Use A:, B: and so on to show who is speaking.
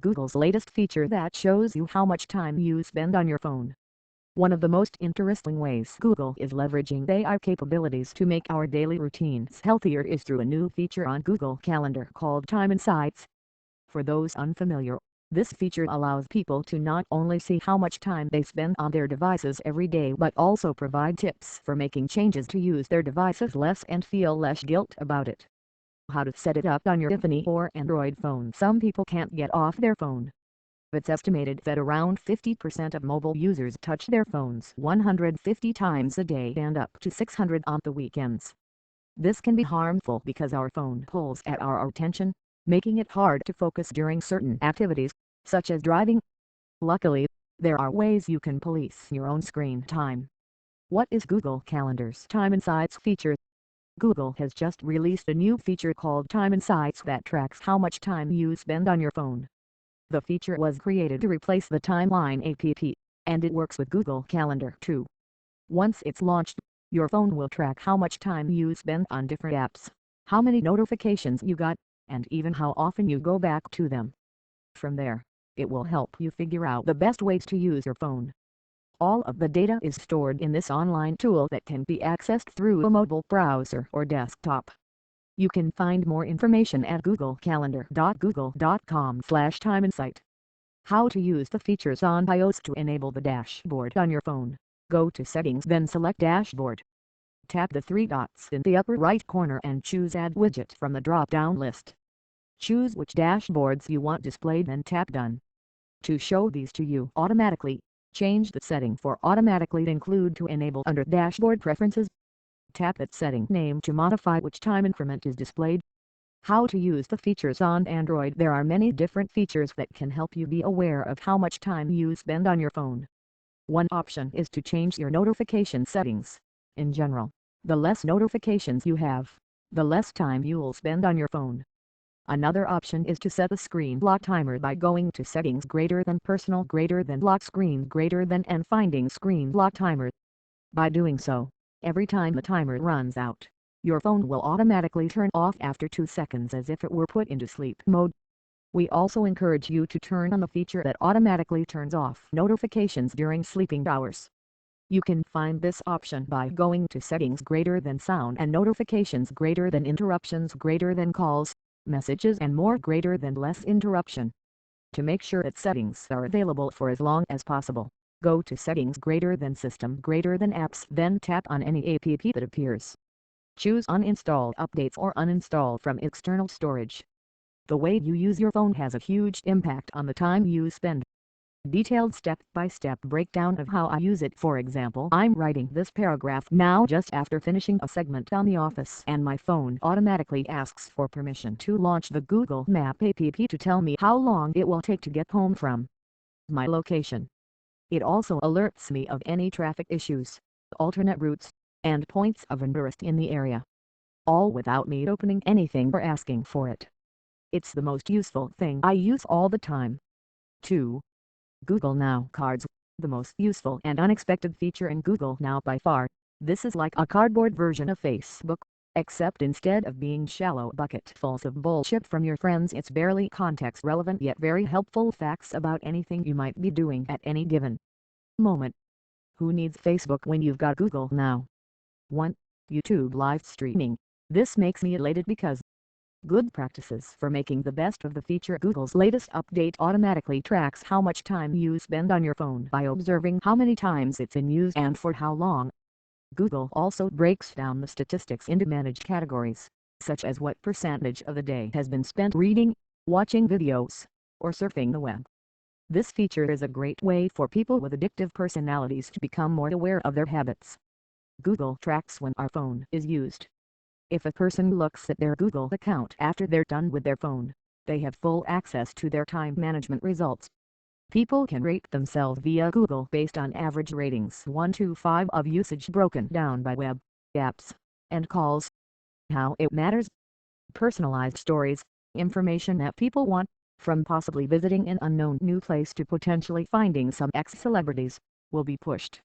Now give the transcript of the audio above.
A: Google's latest feature that shows you how much time you spend on your phone. One of the most interesting ways Google is leveraging AI capabilities to make our daily routines healthier is through a new feature on Google Calendar called Time Insights. For those unfamiliar, this feature allows people to not only see how much time they spend on their devices every day but also provide tips for making changes to use their devices less and feel less guilt about it. How to set it up on your iPhone or Android phone. Some people can't get off their phone. It's estimated that around 50% of mobile users touch their phones 150 times a day and up to 600 on the weekends. This can be harmful because our phone pulls at our attention, making it hard to focus during certain activities, such as driving. Luckily, there are ways you can police your own screen time. What is Google Calendar's Time Insights feature? Google has just released a new feature called Time Insights that tracks how much time you spend on your phone. The feature was created to replace the Timeline app, and it works with Google Calendar too. Once it's launched, your phone will track how much time you spend on different apps, how many notifications you got, and even how often you go back to them. From there, it will help you figure out the best ways to use your phone. All of the data is stored in this online tool that can be accessed through a mobile browser or desktop. You can find more information at googlecalendar.google.com/timeinsight. How to use the features on iOS to enable the dashboard on your phone. Go to Settings, then select Dashboard. Tap the three dots in the upper right corner and choose Add Widget from the drop-down list. Choose which dashboards you want displayed and tap Done. To show these to you automatically, change the setting for Automatically Include to Enable under Dashboard Preferences. Tap that setting name to modify which time increment is displayed. How to use the features on Android. There are many different features that can help you be aware of how much time you spend on your phone. One option is to change your notification settings. In general, the less notifications you have, the less time you'll spend on your phone. Another option is to set a screen lock timer by going to Settings Personal Lock Screen and finding Screen Lock Timer. By doing so, every time the timer runs out, your phone will automatically turn off after 2 seconds as if it were put into sleep mode. We also encourage you to turn on the feature that automatically turns off notifications during sleeping hours. You can find this option by going to Settings Sound and Notifications Interruptions Calls, Messages and more Less interruption. To make sure that settings are available for as long as possible, go to Settings System Apps, then tap on any app that appears. Choose Uninstall Updates or Uninstall from external storage. The way you use your phone has a huge impact on the time you spend. Detailed step-by-step breakdown of how I use it. For example, I'm writing this paragraph now just after finishing a segment on The Office, and my phone automatically asks for permission to launch the Google Map app to tell me how long it will take to get home from my location. It also alerts me of any traffic issues, alternate routes, and points of interest in the area, all without me opening anything or asking for it. It's the most useful thing I use all the time. 2. Google Now Cards. The most useful and unexpected feature in Google Now by far. This is like a cardboard version of Facebook, except instead of being shallow bucketfuls of bullshit from your friends, it's barely context-relevant yet very helpful facts about anything you might be doing at any given moment. Who needs Facebook when you've got Google Now? 1. YouTube live streaming. This makes me elated because good practices for making the best of the feature. Google's latest update automatically tracks how much time you spend on your phone by observing how many times it's in use and for how long. Google also breaks down the statistics into managed categories, such as what percentage of the day has been spent reading, watching videos, or surfing the web. This feature is a great way for people with addictive personalities to become more aware of their habits. Google tracks when our phone is used. If a person looks at their Google account after they're done with their phone, they have full access to their time management results. People can rate themselves via Google based on average ratings 1 to 5 of usage broken down by web, apps, and calls. How it matters. Personalized stories, information that people want, from possibly visiting an unknown new place to potentially finding some ex-celebrities, will be pushed